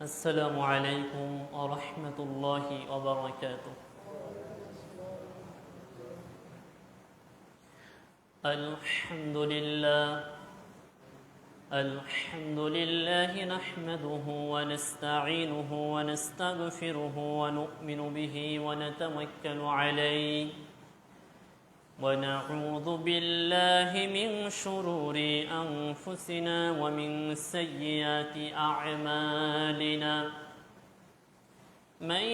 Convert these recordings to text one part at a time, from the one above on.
السلام عليكم ورحمة الله وبركاته. الحمد لله نحمده ونستعينه ونستغفره ونؤمن به ونتوكل عليه ونعوذ بالله من شرور أنفسنا ومن سيئات أعمالنا. من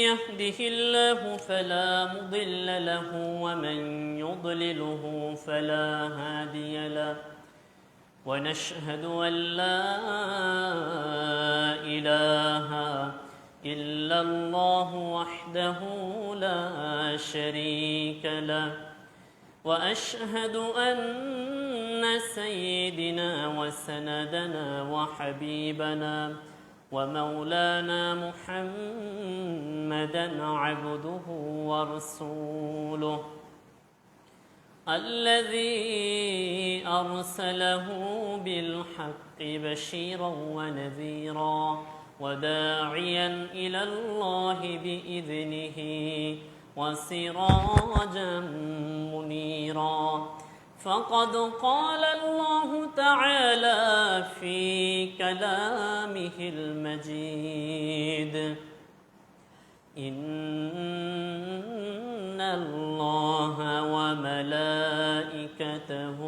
يهده الله فلا مضل له ومن يضلله فلا هادي له، ونشهد أن لا إله إلا الله وحده لا شريك له، وأشهد أن سيدنا وسندنا وحبيبنا ومولانا محمدا عبده ورسوله الذي أرسله بالحق بشيرا ونذيرا وداعيا إلى الله بإذنه وسراجا منيرا. فقد قال الله تعالى في كلامه المجيد: إن الله وملائكته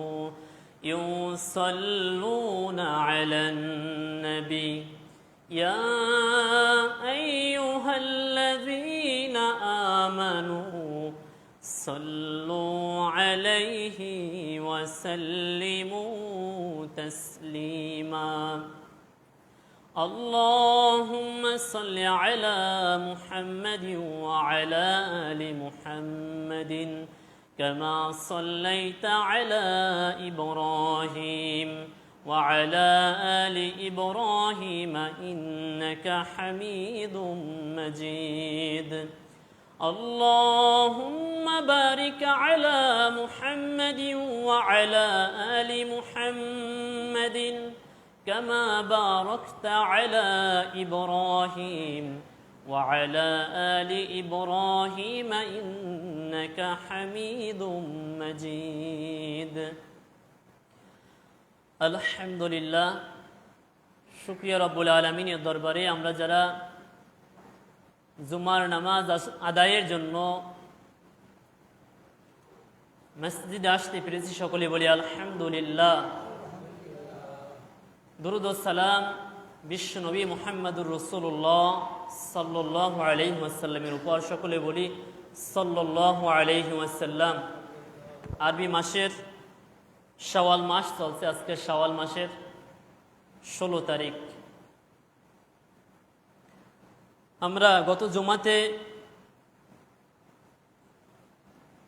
يصلون على النبي يا أيها الذين آمنوا صلوا عليه وسلموا تسليما. اللهم صل على محمد وعلى آل محمد كما صليت على إبراهيم وعلى آل إبراهيم إنك حميد مجيد. اللهم بارك على محمد وعلى آل محمد كما باركت على إبراهيم وعلى آل إبراهيم إنك حميد مجيد. আলহামদুলিল্লাহ, শুকরিয়া রব্বুল আলামিনের দরবারে আমরা যারা জুমার নামাজ আদায়ের জন্য মসজিদে আসতে পেরেছি সকলে বলি আলহামদুলিল্লাহ। দুরূদ ও সালাম বিশ্ব নবী মুহাম্মদুর রাসূলুল্লাহ সাল্লাল্লাহু আলাইহি ওয়াসাল্লামের উপর সকলে বলি সাল্লাল্লাহু আলাইহি ওয়াসাল্লাম। আরবি মাসের শাওয়াল মাস চলছে, আজকে শাওয়াল মাসের 16 তারিখ। আমরা গত জুমাতে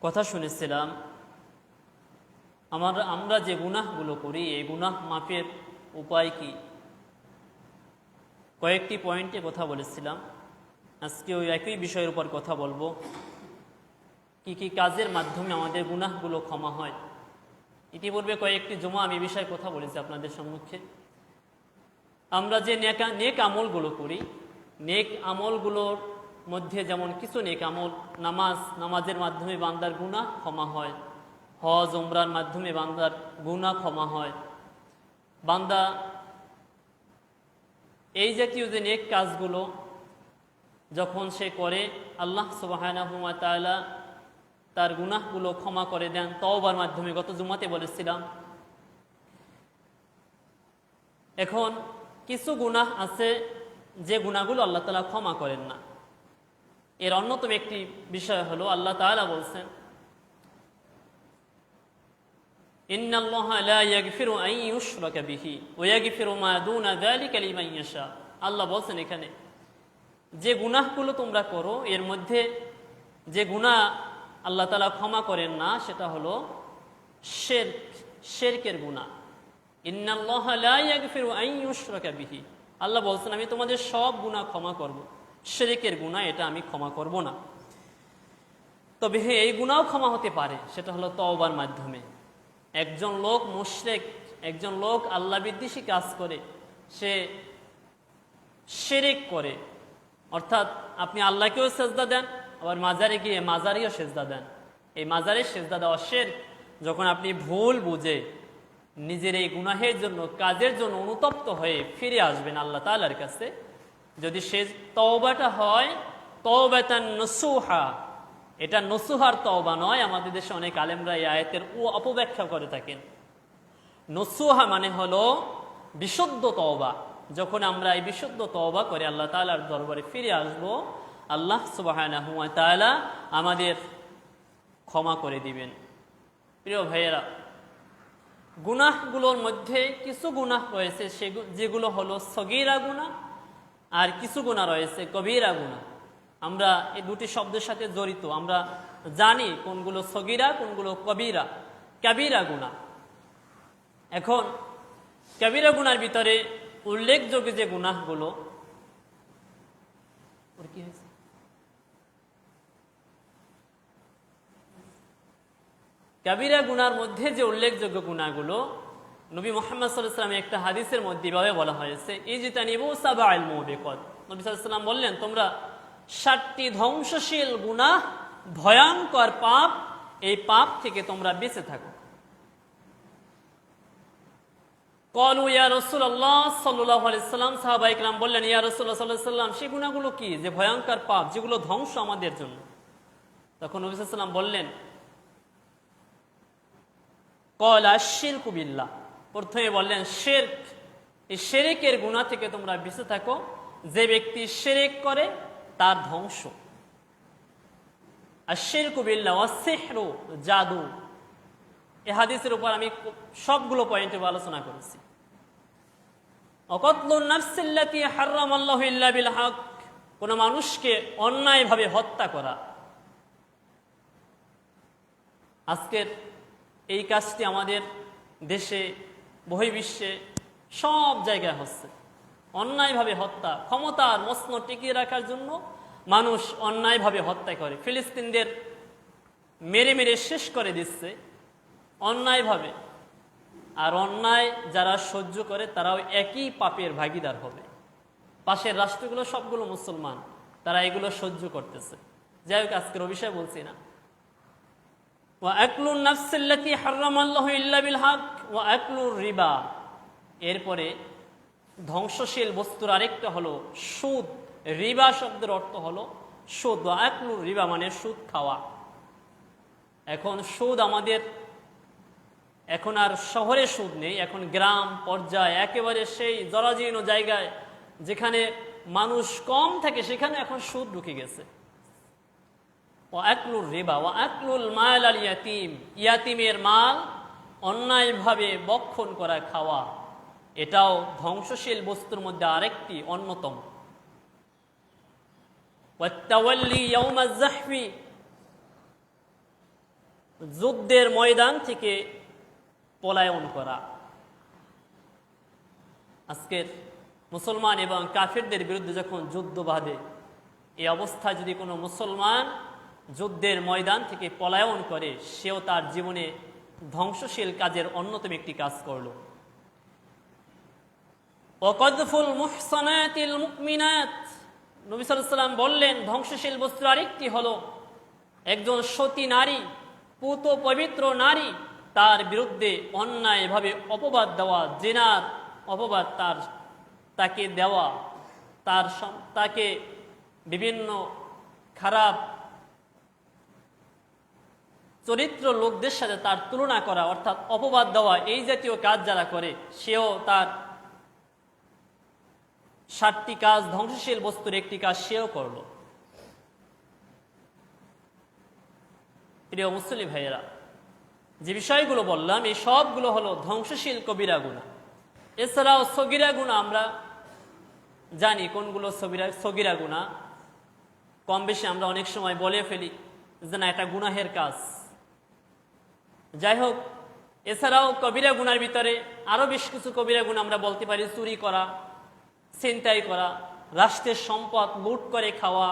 কথা শুনেছিলাম আমরা যে গুনাহগুলো করি এই গুনাহ মাফের উপায় কি, কয়েকটি পয়েন্টে কথা বলেছিলাম। আজকে ওই একই বিষয়ের উপর কথা বলবো, কি কি কাজের মাধ্যমে আমাদের গুনাহগুলো ক্ষমা হয়। ইতিপূর্বে কয়েকটি জুমা আমি বিষয়ে কথা বলেছি আপনাদের সম্মুখে। আমরা যে নেক আমলগুলো করি, নেক আমলগুলোর মধ্যে যেমন কিছু নেক আমল, নামাজের মাধ্যমে বান্দার গুনাহ ক্ষমা হয়, হজ উমরার মাধ্যমে বান্দার গুনাহ ক্ষমা হয়। বান্দা এই জাতীয় যে নেক কাজগুলো যখন সে করে, আল্লাহ সুবহানাহু ওয়া তাআলা তার গুনাহগুলো ক্ষমা করে দেন তওবার মাধ্যমে। গত জুমাতে বলেছিলাম। এখন কিছু গুনাহ আছে যে গুনাহগুলো আল্লাহ তাআলা ক্ষমা করেন না। এর অন্যতম একটি বিষয় হলো আল্লাহ তাআলা বলছেন, ইন্নাল্লাহা লা ইয়াগফিরু আন ইউশরাকা বিহি ওয়া ইয়াগফিরু মা দুনা যালিকা লিমান ইয়াশা। আল্লাহ বলছেন এখানে যে গুনাহগুলো তোমরা করো এর মধ্যে যে গুনাহ আল্লাহ তাআলা ক্ষমা করেন না সেটা হলো শিরকের গুনাহ। ইন্নাল্লাহা লা ইয়াগফিরু আন ইউশরাকা বিহি। আল্লাহ বলছেন আমি তোমাদের সব গুনাহ ক্ষমা করব, শিরকের গুনাহ এটা আমি ক্ষমা করব না। তবে এই গুনাহও ক্ষমা হতে পারে, সেটা হলো তওবার মাধ্যমে। একজন লোক মুশরিক, একজন লোক আল্লাহ বিদ্বেষী কাজ করে, সে শিরক করে, অর্থাৎ আপনি আল্লাহকেও সেজদা দেন, আবার মাজারে গিয়ে মাজারিও সেজদা দেন। এই মাজারের সেজদা দেওয়া শিরক। যখন আপনি ভুল বুঝে নিজের এই গুনাহের জন্য, কাজের জন্য অনুতপ্ত হয়ে ফিরে আসবেন আল্লাহ তাআলার কাছে, যদি সে তওবাটা হয় তওবাতান নসুহা, এটা নসুহার তওবা নয়। আমাদের দেশে অনেক আলেমরা এই আয়াতের অপব্যাখ্যা করে থাকেন। নসুহা মানে হলো বিশুদ্ধ তওবা। যখন আমরা এই বিশুদ্ধ তওবা করে আল্লাহ তাআলার দরবারে ফিরে আসব, আল্লাহ সুবহানাহু ওয়া তাআলা আমাদের ক্ষমা করে দিবেন। প্রিয় ভাইয়েরা, গুনাহগুলোর মধ্যে কিছু গুনাহ রয়েছে যেগুলো হলো সগীরা গুনাহ, আর কিছু গুনাহ রয়েছে কবিরা গুনাহ। আমরা এই দুটি শব্দের সাথে জড়িত, আমরা জানি কোনগুলো সগীরা, কোনগুলো কাবিরা গুনাহ। এখন কাবিরা গুনার ভিতরে উল্লেখযোগ্য যে গুনাহগুলো, কি হয়েছে, কাবিরা গুনার মধ্যে যে উল্লেখযোগ্য গুনাহগুলো, নবী মুহাম্মদ সাল্লাল্লাহু আলাইহি ওয়াসাল্লাম একটা হাদিসের মধ্যে এভাবে বলা হয়েছে, ইজতানিবু সাবআল মুবিকাত। নবী সাল্লাল্লাহু আলাইহি ওয়াসাল্লাম বললেন, তোমরা 7টি ধ্বংসশীল গুনাহ, ভয়ঙ্কর পাপ, এই পাপ থেকে তোমরা বেঁচে থাকো। ক্বালু ইয়া রাসূলুল্লাহ সাল্লাল্লাহু আলাইহি ওয়াসাল্লাম, সাহাবায়ে কেরাম বললেন, ইয়া রাসূলুল্লাহ সাল্লাল্লাহু আলাইহি ওয়াসাল্লাম, সেই গুনাহগুলো কি যে ভয়ঙ্কর পাপ, যেগুলো ধ্বংস আমাদের জন্য? তখন নবী সাল্লাল্লাহু আলাইহি ওয়াসাল্লাম বললেন, ক্বালা আশ-শিরকু বিল্লাহ, প্রথমে বললেন শিরক। এই শিরকের গুনাহ থেকে তোমরা বেঁচে থাকো। যে ব্যক্তি শিরক করে তার ধ্বংস। আশ-শিরকু বিল্লাহ ওয়া সিহরু, জাদু। এই হাদিসের উপর আমি সবগুলো পয়েন্টে আলোচনা করেছি। ওয়াকাতলুন নাফসিল্লাতী হারামাল্লাহু ইল্লা বিল হক, কোন মানুষকে অন্যায়ভাবে হত্যা করা। আজকের এই কাজটি আমাদের দেশে, বহির্বিশ্বে সব জায়গায় হচ্ছে। অন্যায়ভাবে হত্যা, ক্ষমতার মসনদ টিকিয়ে রাখার জন্য মানুষ অন্যায়ভাবে হত্যা করে। ফিলিস্তিনদের মেরে মেরে শেষ করে দিচ্ছে অন্যায়ভাবে। আর অন্যায় যারা সহ্য করে তারাও একই পাপের ভাগীদার হবে। পাশের রাষ্ট্রগুলো সবগুলো মুসলমান, তারা এগুলো সহ্য করতেছে। যাই হোক, আজকের বিষয় বলছি না। ওয়াকলুন নাফসিল্লাতী হারামাল্লাহু ইল্লা বিল হক ওয়া আকলুর রিবা। এরপরে ধ্বংসশীল বস্তুর আরেকটা হলো সুদ। রিবা শব্দের অর্থ হলো সুদ। ওয়া আকলুর রিবা মানে সুদ খাওয়া। এখন সুদ আমাদের, এখন আর শহরে সুদ নেই, এখন গ্রাম পর্যায়ে একেবারে সেই জরাজীর্ণ জায়গায় যেখানে মানুষ কম থাকে সেখানে এখন সুদ ঢুকে গেছে। ওয়া আকলুর রিবা ওয়া আকলুল মাল আল ইয়াতীম, ইয়াতীমের মাল অন্যায়ভাবে বক্ষণ করা, খাওয়া, এটাও ধ্বংসশীল বস্তুর মধ্যে আরেকটি অন্যতম। ওয়াত তাওয়াল্লি ইয়াউমাজ যাহফি, যুদ্ধের ময়দান থেকে পলায়ন করা। আজকের মুসলমান এবং কাফেরদের বিরুদ্ধে যখন যুদ্ধ বাঁধে, এই অবস্থায় যদি কোনো মুসলমান যুদ্ধের ময়দান থেকে পলায়ন করে, সেও তার জীবনে ধ্বংসশীল কাজের অন্যতম একটি কাজ করল। ওয়াকাযফুল মুহসানাতিল মুমিনাত, নবী সাল্লাল্লাহু আলাইহি ওয়াসাল্লাম বললেন, ধ্বংসশীল বস্তুর আরেকটি হলো একজন সতী নারী, পুত পবিত্র নারী, তার বিরুদ্ধে অন্যায়ভাবে অপবাদ দেওয়া, জিনার অপবাদ তাকে দেওয়া, তাকে বিভিন্ন খারাপ চরিত্র লোকদের সাথে তার তুলনা করা, অর্থাৎ অপবাদ দেওয়া, এই জাতীয় কাজ যারা করে সেও তার 7টি কাজ, ধ্বংসশীল বস্তুর একটি কাজ সেও করল। প্রিয় মুসলিম ভাইয়েরা, যে বিষয়গুলো বললাম এই সবগুলো হলো ধ্বংসশীল কবিরা গুনাহ। এছাড়াও সগীরা গুনাহ আমরা জানি কোনগুলো সগীরা গুনাহ। কম বেশি আমরা অনেক সময় বলে ফেলি যে না, এটা গুনাহের কাজ। যাই হোক, এছাড়াও কবিরা গুনার ভিতরে আরো বেশ কিছু কবিরা গুনাহ আমরা বলতে পারি। চুরি করা, ছিনতাই করা, রাষ্ট্রের সম্পদ লুট করে খাওয়া,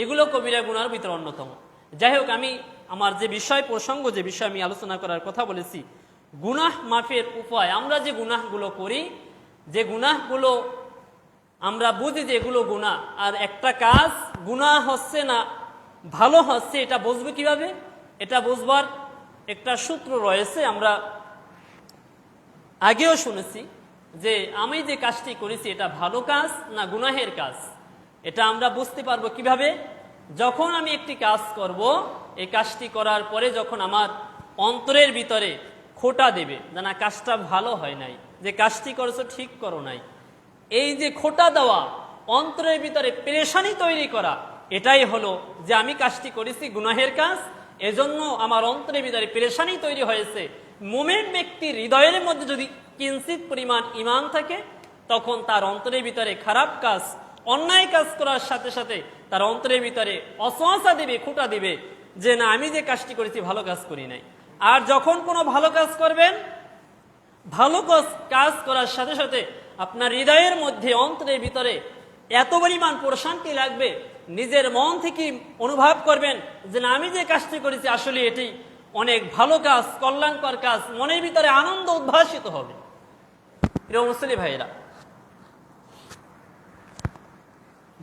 এগুলো কবিরা গুনার ভিতরে অন্যতম। যাই হোক, আমি আমার যে বিষয় প্রসঙ্গ, যে বিষয় আমি আলোচনা করার কথা বলেছি, গুনাহ মাফের উপায়। আমরা যে গুনাহগুলো করি, যে গুনাহগুলো আমরা বুঝি যে এগুলো গুনাহ, আর একটা কাজ গুনাহ হচ্ছে না ভালো হচ্ছে এটা বুঝবো কিভাবে? এটা বুঝবার একটা সূত্র রয়েছে, আমরা আগেও শুনেছি যে আমি যে কাজটি করেছি এটা ভালো কাজ না গুনাহের কাজ। এটা আমরা বুঝতে পারবো কিভাবে? যখন আমি একটি কাজ করব, এই কাজটি করার পরে যখন আমার অন্তরের ভিতরে খোঁটা দেবে যে না কাজটা ভালো হয় নাই, যে কাজটি করেছো ঠিক করো নাই, এই যে খোঁটা দেওয়া, অন্তরের ভিতরে পেরেশানি তৈরি করা, এটাই হলো যে আমি কাজটি করেছি গুনাহের কাজ, এজন্য আমার অন্তরের ভিতরে পেরেশানি তৈরি হয়েছে। মুমিন ব্যক্তির হৃদয়ের মধ্যে যদি কিঞ্চিত পরিমাণ ঈমান থাকে, তখন তার অন্তরের ভিতরে খারাপ কাজ, অন্যায় কাজ করার সাথে সাথে তার অন্তরের ভিতরে অসহসা দিবে, খোঁটা দিবে যে না আমি যে কাজটি করেছি ভালো কাজ করি নাই। আর যখন কোনো ভালো কাজ করবেন, ভালো কাজ করার সাথে সাথে আপনার হৃদয়ের মধ্যে অন্তরের ভিতরে এত পরিমাণ প্রশান্তি লাগবে, নিজের মন থেকে অনুভব করবেন যে না আমি যে কাজটি করেছি আসলে এটি অনেক ভালো কাজ, কল্যাণকর কাজ, মনের ভিতরে আনন্দ উদ্ভাসিত হবে। প্রিয় মুসলিম ভাইরা,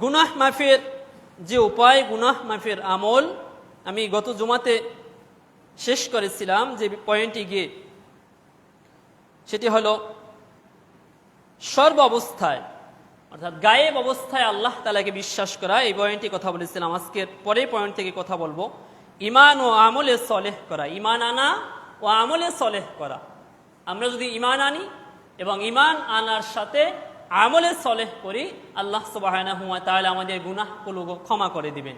গুনাহ মাফের যে উপায়, গুনাহ মাফের আমল আমি গত জুমাতে শেষ করেছিলাম যে পয়েন্টে গিয়ে, সেটি হলো সর্ব অবস্থায় অর্থাৎ গায়েব অবস্থায় আল্লাহ তাআলাকে বিশ্বাস করা। এই পয়েন্টে কথা বলেছিলাম। আজকের পরের পয়েন্ট থেকে কথা বলবো ঈমান ও আমলে সলেহ করা, ঈমান আনা ও আমলে সলেহ করা। আমরা যদি ঈমান আনি এবং ঈমান আনার সাথে আমলে সলেহ করি, আল্লাহ সুবহানাহু ওয়া তাআলা আমাদের গুনাহগুলো ক্ষমা করে দিবেন।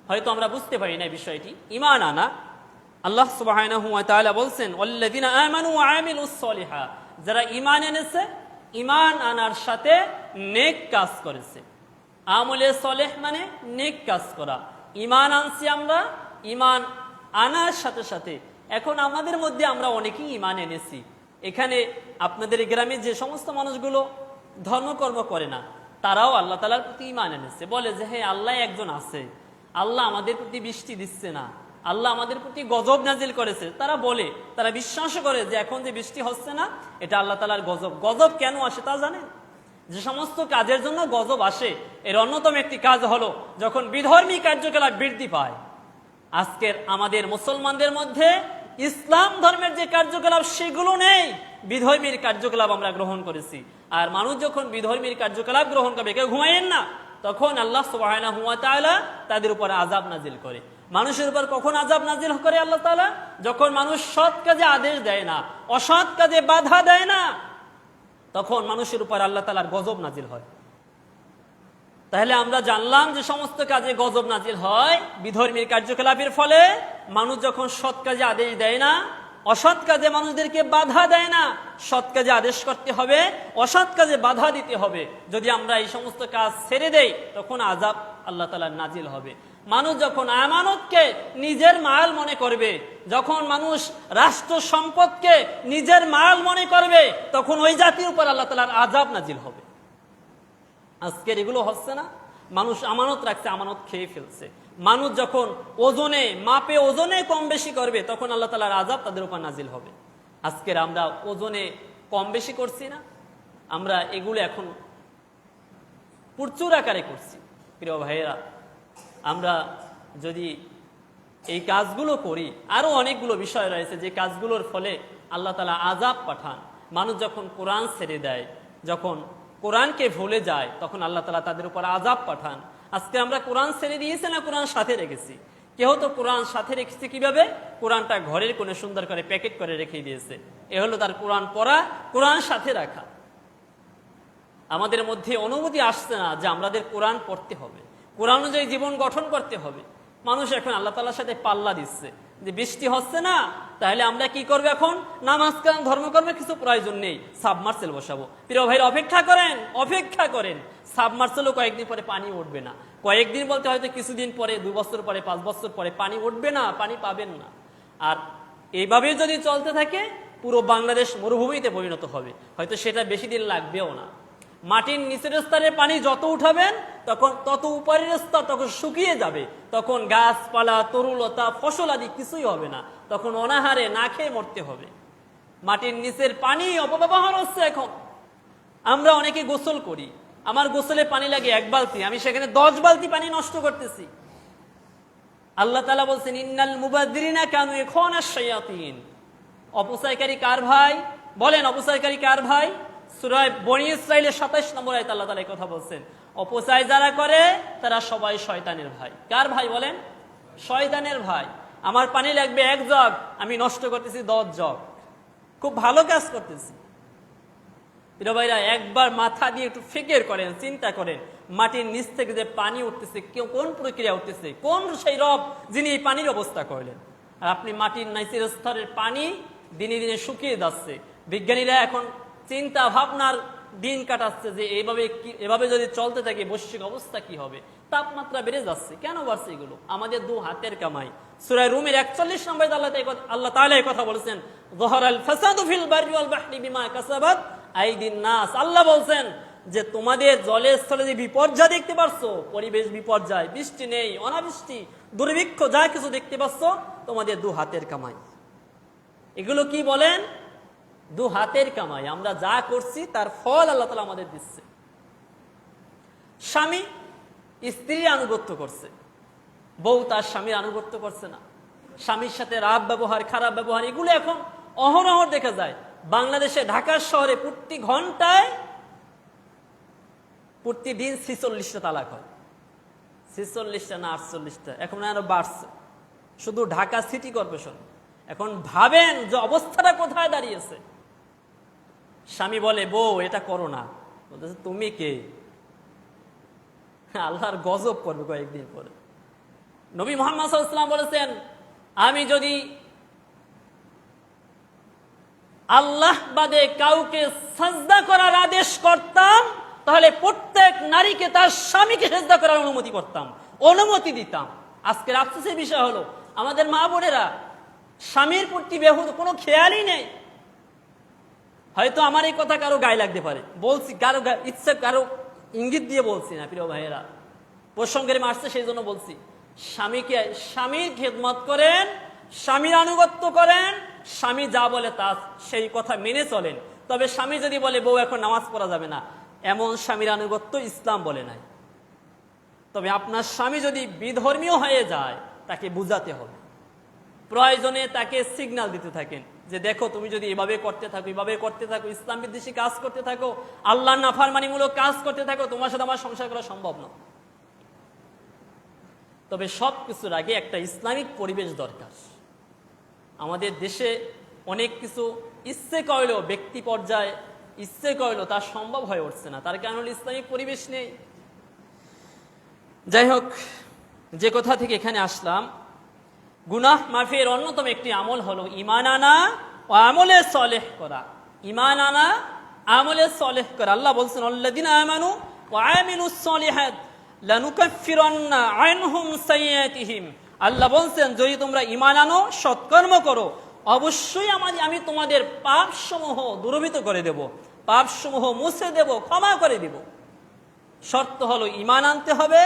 হয়তো আমরা বুঝতে পারি না বিষয়টি। ঈমান আনা, আল্লাহ সুবহানাহু ওয়া তাআলা বলছেন ওয়াল্লাযিনা আমানু ওয়া আমিলুস সলিহাত, যারা ঈমান এনেছে, ঈমান আনার সাথে নেক কাজ করেছে। আমলে সলেহ মানে নেক কাজ করা। ঈমান আনছি আমরা, ঈমান আনার সাথে সাথে এখন আমাদের মধ্যে আমরা অনেকেই ঈমান এনেছি। এখানে আপনাদের গ্রামে যে সমস্ত মানুষগুলো ধর্মকর্ম করে না, তারাও আল্লাহ তাআলার প্রতি ঈমান এনেছে, বলে যে হ্যাঁ আল্লাহ একজন আছে, আল্লাহ আমাদের প্রতি বৃষ্টি দিচ্ছে না, আল্লাহ আমাদের প্রতি গজব নাজিল করেছে। তারা বলে, তারা বিশ্বাস করে যে এখন যে বৃষ্টি হচ্ছে না এটা আল্লাহ তাআলার গজব। গজব কেন আসে তা জানেন? যে সমস্ত কাজের জন্য গজব আসে, এর অন্যতম একটি কাজ হলো যখন বিধর্মী কার্যকলাপ বৃদ্ধি পায়। আজকের আমাদের মুসলমানদের মধ্যে ইসলাম ধর্মের যে কার্যকলাপ সেগুলো নেই, বিধর্মীর কার্যকলাপ আমরা গ্রহণ করেছি। আর মানুষ যখন বিধর্মীর কার্যকলাপ গ্রহণ করবে, কেউ ঘুমায়েন না, তখন আল্লাহ সুবহানাহু ওয়া তাআলা তাদের উপর আযাব নাজিল করে। মানুষের উপর কখন আযাব নাজিল করে আল্লাহ তাআলা? যখন মানুষ সৎ কাজে আদেশ দেয় না, অসৎ কাজে বাধা দেয় না, তখন মানুষের উপর আল্লাহ তাআলার গজব নাজিল হয়। তাহলে আমরা জানলাম যে সমস্ত কাজে গজব নাজিল হয় বিধর্মীর কার্যকলাপের ফলে। মানুষ যখন সৎ কাজে আদেশ দেয় না, অসৎ কাজে মানুষদেরকে বাধা দেয় না, সৎ কাজে আদেশ করতে হবে, অসৎ কাজে বাধা দিতে হবে। যদি আমরা এই সমস্ত কাজ ছেড়ে দেই, তখন আযাব আল্লাহ তাআলার নাজিল হবে। মানুষ যখন আমানতকে নিজের মাল মনে করবে, যখন মানুষ রাষ্ট্র সম্পদকে নিজের মাল মনে করবে, তখন ওই জাতির উপর আল্লাহ তাআলার আযাব নাজিল হবে। আজকের এগুলো হচ্ছে না। মানুষ আমানত রাখছে, আমানত খেয়ে ফেলছে। মানুষ যখন ওজনে মাপে ওজনে কম বেশি করবে, তখন আল্লাহ তাআলার আযাব তাদের উপর নাজিল হবে। আজকের আমরা ওজনে কম বেশি করছি না, আমরা এগুলো এখন প্রচুর আকারে করছি। প্রিয় ভাইয়েরা, আমরা যদি এই কাজগুলো করি, আরো অনেকগুলো বিষয় রয়েছে যে কাজগুলোর ফলে আল্লাহ তাআলা আযাব পাঠান। মানুষ যখন কোরআন ছেড়ে দেয়, যখন কোরআনকে ভুলে যায়, তখন আল্লাহ তাআলা তাদের উপর আযাব পাঠান। আজকে আমরা কোরআন ছেড়ে দিয়েছি না কোরআন সাথে রেখেছি? কেউ তো কোরআন সাথে রেখেছে কিভাবে? কোরআনটা ঘরের কোণে সুন্দর করে প্যাকেট করে রেখে দিয়েছে। এ হলো তার কোরআন পড়া, কোরআন সাথে রাখা। আমাদের মধ্যে অনুভূতি আসছে না যে আমাদের কোরআন পড়তে হবে, কোরআন অনুযায়ী জীবন গঠন করতে হবে। মানুষ এখন আল্লাহ তাআলার সাথে পাল্লা দিচ্ছে যে বৃষ্টি হচ্ছে না, তাহলে আমরা কি করবো? এখন নামাজ কালাম ধর্মকর্মের কিছু প্রয়োজন নেই, সাবমার্সেল বসাবো। প্রিয় ভাইরা, অপেক্ষা করেন, অপেক্ষা করেন। সাবমার্সেলও কয়েকদিন পরে পানি উঠবে না। কয়েকদিন বলতে হয়তো কিছুদিন পরে, 2 বছর পরে, 5 বছর পরে পানি উঠবে না, পানি পাবেন না। আর এইভাবে যদি চলতে থাকে, পুরো বাংলাদেশ মরুভূমিতে পরিণত হবে। হয়তো সেটা বেশি দিন লাগবেও না। মাটির নিচের স্তরের পানি যত উঠাবেন, তখন তত উপরের স্তর তখন শুকিয়ে যাবে। তখন গাছপালা, তরুলতা, ফসল আদি কিছুই হবে না। তখন অনাহারে না খেয়ে মরতে হবে। মাটির নিচের পানি অপব্যবহার হচ্ছে এখন। আমরা অনেকে গোসল করি, আমার গোসলে পানি লাগে 1 বালতি, আমি সেখানে 10 বালতি পানি নষ্ট করতেছি। আল্লাহ তাআলা বলছেন ইন্নাল মুবাযযিরিনা কানু ইখওয়ানাশ শায়াতিন। অপচয়কারী কার ভাই? বলেন অপচয়কারী কার ভাই? সূরা বনী ইসরাঈলের 27 নম্বর আয়াতে আল্লাহ তাআলা এই কথা বলছেন, অপচয় যারা করে তারা সবাই শয়তানের ভাই। কার ভাই বলেন? শয়তানের ভাই। আমার পানি লাগবে 1 জগ, আমি নষ্ট করতেছি 10 জগ। খুব ভালো কাজ করতেছি। প্রিয় ভাইরা, একবার মাথা দিয়ে একটু ফিকির করেন, চিন্তা করেন, মাটির নিচ থেকে যে পানি উঠতেছে, কোন প্রক্রিয়া উঠতেছে, কোন সেই রব যিনি এই পানির ব্যবস্থা করলেন। আর আপনি মাটির নিচের স্তরের পানি দিনে দিনে শুকিয়ে যাচ্ছে। বিজ্ঞানীরা এখন চিন্তা ভাবনার দিন কাটাচ্ছে যে এভাবে যদি চলতে থাকে বৈশ্বিক অবস্থা কি হবে। তাপমাত্রা বেড়ে যাচ্ছে। কেন বাড়ছে? এগুলো আমাদের 2 হাতের কামাই। সূরা রুমের 41 নম্বরে আল্লাহ তাআলা এই কথা বলেছেন, যহরাল ফাসাদু ফিল বাররি ওয়াল বাহরি বিমা কাসাবাত আইদিন নাস। আল্লাহ বলছেন যে তোমাদের জলের স্থলে যে বিপর্যয় দেখতে পারছো, পরিবেশ বিপর্যয়, বৃষ্টি নেই, অনাবৃষ্টি, দুর্ভিক্ষ, যা কিছু দেখতে পাচ্ছ তোমাদের 2 হাতের কামাই। এগুলো কি বলেন? 2 হাতের কামাই। আমরা যা করছি তার ফল আল্লাহ তাআলা আমাদের দিচ্ছে। স্বামী স্ত্রীর আনুগত্য করছে, বউ তার স্বামীর আনুগত্য করছে না। স্বামীর সাথে রাব ব্যবহার, খারাপ ব্যবহার, এগুলো এখন অহরহ দেখা যায়। বাংলাদেশে ঢাকা শহরে প্রতি ঘন্টায় প্রতিদিন 46টা তালাক হয়। 46টা না 48টা, এখন আরো বাড়ছে। শুধু ঢাকা সিটি কর্পোরেশন। এখন ভাবেন যে অবস্থাটা কোথায় দাঁড়িয়েছে। স্বামী বলে বউ এটা করো না, বলতেছে তুমি কে? আল্লাহর গজব করবে কয়েকদিন পরে। নবী মুহাম্মদ সাল্লাল্লাহু আলাইহি ওয়াসাল্লাম বলেছেন, আমি যদি আল্লাহ বাদে কাউকে সাজদা করার আদেশ করতাম তাহলে প্রত্যেক নারীকে তার স্বামীকে সাজদা করার অনুমতি করতাম, অনুমতি দিতাম। আজকের আফসোসের বিষয় হলো আমাদের মা বোনেরা স্বামীর প্রতি বেহুদ কোনো খেয়ালই নেই। হয়তো আমার এই কথা কারো গায়ে লাগতে পারে, বলছি কারো ইচ্ছা, কারো ইঙ্গিত দিয়ে বলছি না। প্রিয় ভাইয়েরা, প্রসঙ্গের মাসছে সেই জন্য বলছি, স্বামীর খেদমত করেন, স্বামীর আনুগত্য করেন, স্বামী যা বলে তা সেই কথা মেনে চলেন। তবে স্বামী যদি বলে বউ এখন নামাজ পড়া যাবে না, এমন স্বামীর আনুগত্য ইসলাম বলে নাই। তবে আপনার স্বামী যদি বিধর্মীয় হয়ে যায় তাকে বুঝাতে হবে, প্রয়োজনে তাকে সিগন্যাল দিতে থাকেন যে দেখো তুমি যদি এভাবে করতে থাকো, এভাবে করতে থাকো, ইসলাম বিদ্বেষী কাজ করতে থাকো, আল্লাহর নাফরমানিমূলক কাজ করতে থাকো, তোমার সাথে আমার সংসার করা সম্ভব না। তবে সব কিছুর আগে একটা ইসলামিক পরিবেশ দরকার। আমাদের দেশে অনেক কিছু ইচ্ছে করলেও, ব্যক্তি পর্যায়ে ইচ্ছে করলেও তা সম্ভব হয়ে উঠছে না। তার কারণ হল ইসলামিক পরিবেশ নেই। যাই হোক, যে কথা থেকে এখানে আসলাম, গুনাহ মাফের অন্যতম একটি আমল হলো ঈমান আনা ও আমলে সলেহ করা। ঈমান আনা, আমলে সলেহ করা। আল্লাহ বলছেন আল্লাযীনা আমানু ওয়া আমিলুস সলিহাত লানুকাফিরান্না আনহুম সাইয়্যাতিহিম। আল্লাহ বলছেন যদি তোমরা ঈমান আনো, সৎকর্ম করো, অবশ্যই আমি তোমাদের পাপসমূহ দূরীভূত করে দেব, পাপসমূহ মুছে দেব, ক্ষমা করে দেব। শর্ত হলো ঈমান আনতে হবে,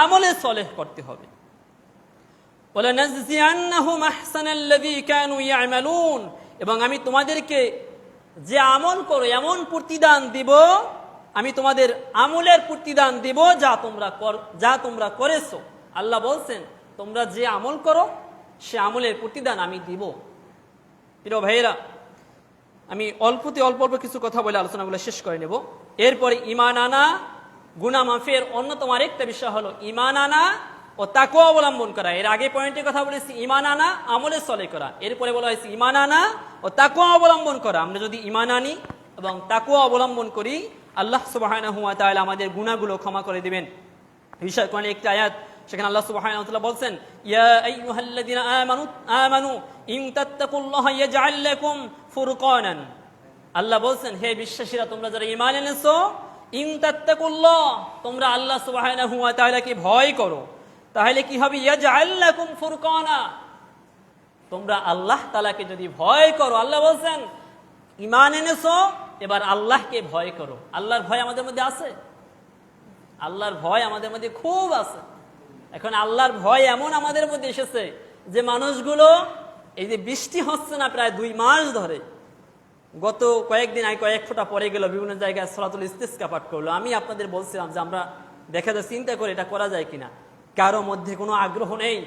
আমলে সলেহ করতে হবে। ওয়ালানাজজিআন্নাহুম আহসানাল্লাযী কানু ইয়ামালুন, এবং আমি তোমাদেরকে যে আমল করো এমন প্রতিদান দিব, আমি তোমাদের আমলের প্রতিদান দিব যা তোমরা করেছো। আল্লাহ বলছেন তোমরা যে আমল করো সে আমলের প্রতিদান আমি দিব। প্রিয় ভাইয়েরা, আমি অল্প কিছু কথা বলে আলোচনাগুলো শেষ করে নেব। এরপরে ঈমান আনা, গুনাহ মাফের অন্যতম আরেকটা বিষয় হলো ঈমান আনা ও তাকওয়া অবলম্বন করা। এর আগে পয়েন্টের কথা বলেছি ঈমান আনা, আমলে সলে করা। এরপরে বলা হয়েছে ঈমান আনা ও তাকওয়া অবলম্বন করা। আমরা যদি ঈমান আনি এবং তাকওয়া অবলম্বন করি, আল্লাহ সুবহানাহু ওয়া তাআলা আমাদের গুনাহগুলো ক্ষমা করে দিবেন। বিষয় কোরআনে একটি আয়াত, সেখানে আল্লাহ সুবহানাহু ওয়া তাআলা বলছেন ইয়া আইয়ুহাল্লাযীনা আমানু ইন তাত্তাকুল্লাহা ইয়াজআল লাকুম ফুরকানান। আল্লাহ বলছেন হে বিশ্বাসীরা, তোমরা যারা ঈমান এনেছো, ইন তাত্তাকুল্লাহ, তোমরা আল্লাহ সুবহানাহু ওয়া তাআলাকে ভয় করো, তাহলে কি হবে? ইয়াজআল লাকুম ফুরকানা, তোমরা আল্লাহ তাআলাকে যদি ভয় করো, আল্লাহ বলছেন ঈমান এনেছো, এবার আল্লাহকে ভয় করো। আল্লাহর ভয় আমাদের মধ্যে আছে? আল্লাহর ভয় আমাদের মধ্যে খুব আছে। এখন আল্লাহর ভয় এমন আমাদের মধ্যে এসেছে যে মানুষগুলো, এই যে বৃষ্টি হচ্ছে না প্রায় 2 মাস ধরে, গত কয়েকদিন আগে কয়েক ফোঁটা পরে গেল, বিভিন্ন জায়গায় সলাতুল ইস্তিসকা পাঠ করলো। আমি আপনাদের বলছিলাম যে আমরা দেখা যায় চিন্তা করে এটা করা যায় কিনা, কারো মধ্যে কোনো আগ্রহ নেই।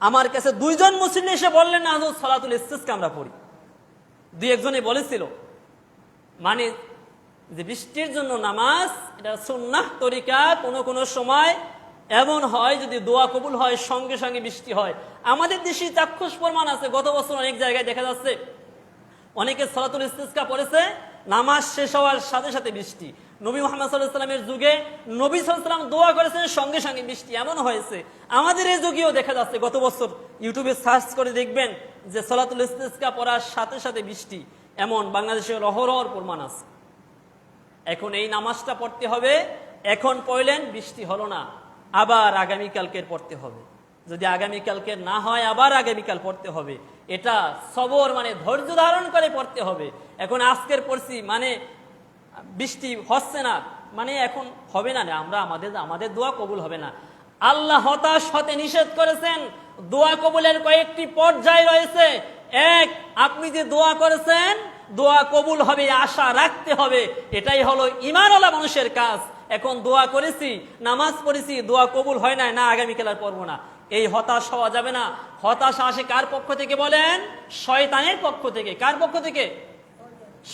আমার কাছে 2 জন মুসলিম এসে বললেন না হুজুর সলাতুল ইস্তিসকা আমরা পড়ি। 2-1 বলেছিল মানে যে বৃষ্টির জন্য নামাজ এটা সুন্নাহ তরিকা। কোনো সময় এমন হয় যদি দোয়া কবুল হয় সঙ্গে সঙ্গে বৃষ্টি হয়। আমাদের দেশে চাক্ষুষ প্রমাণ আছে, গত বছর অনেক জায়গায় দেখা যাচ্ছে অনেকে সলাতুল ইস্তিসকা পড়েছে, নামাজ শেষ হওয়ার সাথে সাথে বৃষ্টি। নবী মুহাম্মদ সাল্লাল্লাহু আলাইহি ওয়াসাল্লামের যুগে নবী সাল্লাল্লাহু আলাইহি ওয়াসাল্লাম দোয়া করেছেন, সঙ্গে সঙ্গে বৃষ্টি এমন হয়েছে। আমাদের এই যুগেও দেখা যাচ্ছে, গত বছর ইউটিউবে সার্চ করে দেখবেন যে সলাতুল ইস্তিসকা পড়ার সাথে সাথে বৃষ্টি, এমন বাংলাদেশের অহরহর প্রমাণ আছে। এখন এই নামাজটা পড়তে হবে, এখন পড়লেন বৃষ্টি হলো না, আবার আগামীকালকের পড়তে হবে। যদি আগামীকালকের না হয় আবার আগামীকাল পড়তে হবে। এটা সবর মানে ধৈর্য ধারণ করে পড়তে হবে। এখন আজকের পড়ছি মানে বৃষ্টি হচ্ছে না, মানে এখন হবে না, আমরা আমাদের দোয়া কবুল হবে না। আল্লাহ হতাশ হতে নিষেধ করেছেন। দোয়া কবুলের কয়েকটি পর্যায় রয়েছে। এক, আপনি যে দোয়া করেছেন দোয়া কবুল হবে আশা রাখতে হবে, এটাই হলো ঈমানওয়ালা মানুষের কাজ। এখন দোয়া করেছি, নামাজ পড়েছি, দোয়া কবুল হয় না, না আগামীকাল আর পড়বো না, এই হতাশ হওয়া যাবে না। হতাশা আসে কার পক্ষ থেকে বলেন? শয়তানের পক্ষ থেকে। কার পক্ষ থেকে?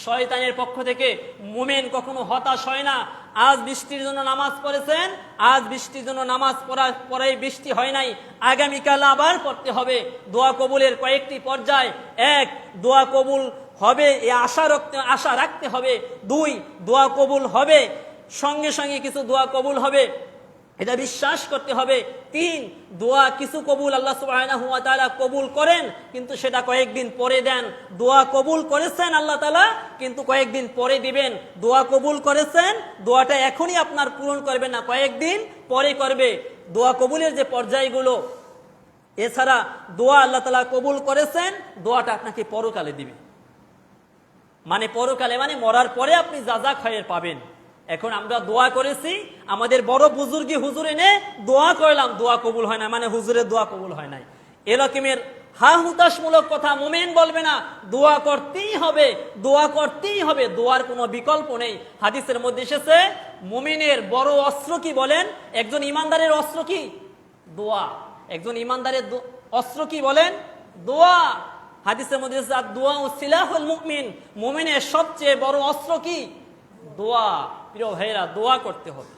শয়তানের পক্ষ থেকে। মুমিন কখনো হতাশ হয় না। আজ বৃষ্টির জন্য নামাজ পড়েছেন, আজ বৃষ্টির জন্য নামাজ পড়াই বৃষ্টি হয় নাই, আগামীকাল আবার পড়তে হবে। দোয়া কবুলের কয়েকটি পর্যায়। এক, দোয়া কবুল হবে এই আশা রাখতে হবে। 2, দোয়া কবুল হবে, সঙ্গে সঙ্গে কিছু দোয়া কবুল হবে, এটা বিশ্বাস করতে হবে। 3, দোয়া কিছু কবুল আল্লাহ সুবহানাহু ওয়া তাআলা কবুল করেন, কিন্তু সেটা কয়েকদিন পরে দেন। দোয়া কবুল করেছেন আল্লাহ তাআলা, কিন্তু কয়েকদিন পরে দিবেন। দোয়া কবুল করেছেন, দোয়াটা এখনই আপনার পূরণ করবেন না, কয়েকদিন পরে করবে। দোয়া কবুলের যে পর্যায়গুলো, এছাড়া দোয়া আল্লাহ তাআলা কবুল করেছেন, দোয়াটা আপনাকে পরকালে দিবে। মানে পরকালে মানে মরার পরে আপনি যা খায়ের পাবেন। এখন আমরা দোয়া করেছি, আমাদের বড় বুজুর্গি হুজুর এনে দোয়া করলাম, দোয়া কবুল হয় না, মানে হুজুরের দোয়া কবুল হয় নাই, এরকমের হুতাশমূলক কথা মুমিন বলবে না। দোয়া করতেই হবে, দোয়া করতেই হবে, দোয়ার কোনো বিকল্প নেই। হাদিসের মধ্যে এসেছে মুমিনের বড় অস্ত্র কি বলেন? একজন ইমানদারের অস্ত্র কি? দোয়া। একজন ইমানদারের অস্ত্র কি বলেন? দোয়া। হাদিসের মধ্যে এসেছে দোয়া ও সিলাহুল মুমিন, মুমিনের সবচেয়ে বড় অস্ত্র কি? দোয়া। প্রিয় ভাইরা, দোয়া করতে হবে।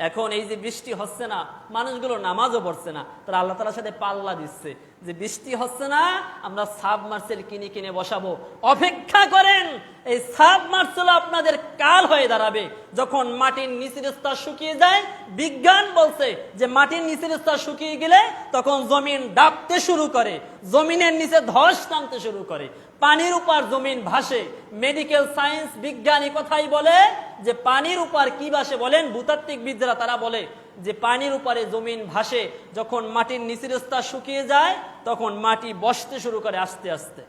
এখন এই যে বৃষ্টি হচ্ছে না, মানুষগুলো নামাজও পড়ছে না, তারা আল্লাহ তাআলার সাথে পাল্লা দিচ্ছে যে বৃষ্টি হচ্ছে না, আমরা সাবমার্সেল কিনে বসাবো। অপেক্ষা করেন, এই সাবমার্সেল আপনাদের কাল হয়ে দাঁড়াবে। যখন মাটির নিচের স্তর শুকিয়ে যায়, বিজ্ঞান বলছে যে মাটির নিচের স্তর শুকিয়ে গেলে তখন জমিন ডাবতে শুরু করে, জমিনের নিচে ধস নামতে শুরু করে, পানির উপর জমিন ভাসে। মেডিকেল সায়েন্স বিজ্ঞানী কথাই বলে যে পানির উপর কি ভাসে বলেন? ভূতাত্ত্বিকবিদরা তারা বলে যে পানির উপরে জমিন ভাসে। যখন মাটির নিচের স্তর শুকিয়ে যায় তখন মাটি বসতে শুরু করে, আস্তে আস্তে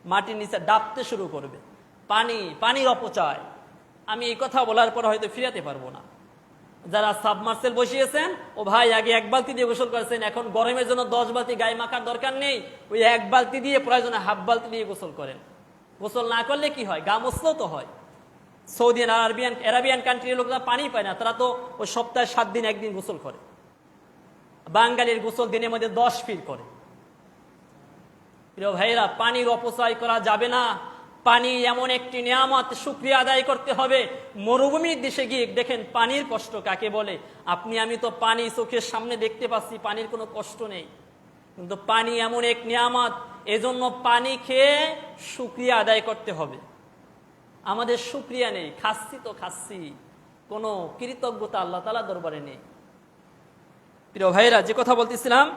মাটির নিচে ডাবতে শুরু করবে। পানির অপচয়। আমি এই কথা বলার পর হয়তো ফিরাতে পারবো না। যারা সাবমার্সেল বসিয়েছেন, ও ভাই আগে 1 বালতি দিয়ে গোসল করেছেন, এখন গরমের জন্য 10 বালতি গায়ে মাখার দরকার নেই, ওই 1 বালতি দিয়ে প্রয়োজনে ½ বালতি দিয়ে গোসল করেন। গোসল না করলে কি হয়? গা মসলেও তো হয়। সৌদি আরবিয়ান কান্ট্রির লোকরা পানি পায় না, তারা তো ওই সপ্তাহে 7 দিন 1 দিন গোসল করে। বাঙালির গোসল দিনের মধ্যে 10 ফির করে। প্রিয় ভাইরা, পানির অপচয় করা যাবে না। পানি এমন একটি নিয়ামত, শুকরিয়া আদায় করতে হবে। মরুভূমির দেশে গিয়ে দেখেন পানির কষ্ট কাকে বলে। আমি তো পানি চোখের সামনে দেখতে পাচ্ছি, পানির কোনো কষ্ট নেই, কিন্তু পানি এমন এক নিয়ামত, এজন্য পানি খেয়ে শুকরিয়া আদায় করতে হবে। আমাদের শুকরিয়া নেই, খাচ্ছি, কোনো কৃতজ্ঞতা আল্লাহ তাআলা দরবারে নেই। প্রিয় ভাইরা, যে কথা বলতেছিলাম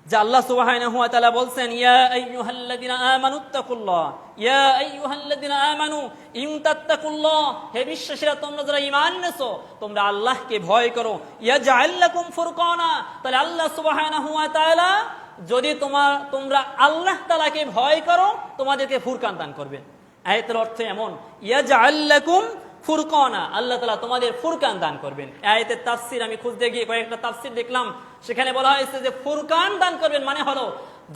যে আল্লাহ সুবহানাহু ওয়া তাআলা বলছেন, ইয়া আইয়ুহাল্লাযিনা আমানুত্তাকুল্লাহ, ইয়া আইয়ুহাল্লাযিনা আমানু ইন তাত্তাকুল্লাহ, হে বিশ্বাসীরা তোমরা যারা ঈমান এনেছো তোমরা আল্লাহকে ভয় করো। ইয়াজআল লাকুম ফুরকানা, তাহলে আল্লাহ সুবহানাহু ওয়া তাআলা যদি তোমরা আল্লাহ তাআলাকে ভয় করো তোমাদেরকে ফুরকান দান করবেন। আয়াতের অর্থ এমন, ইয়াজআল লাকুম ফুরকানা, আল্লাহ তাআলা তোমাদের ফুরকান দান করবেন। আয়াতের তাফসীর আমি খুঁজতে গিয়ে কয়েকটা তাফসীর দেখলাম, সেখানে বলা হয়েছে যে ফুরকান দান করবেন মানে হলো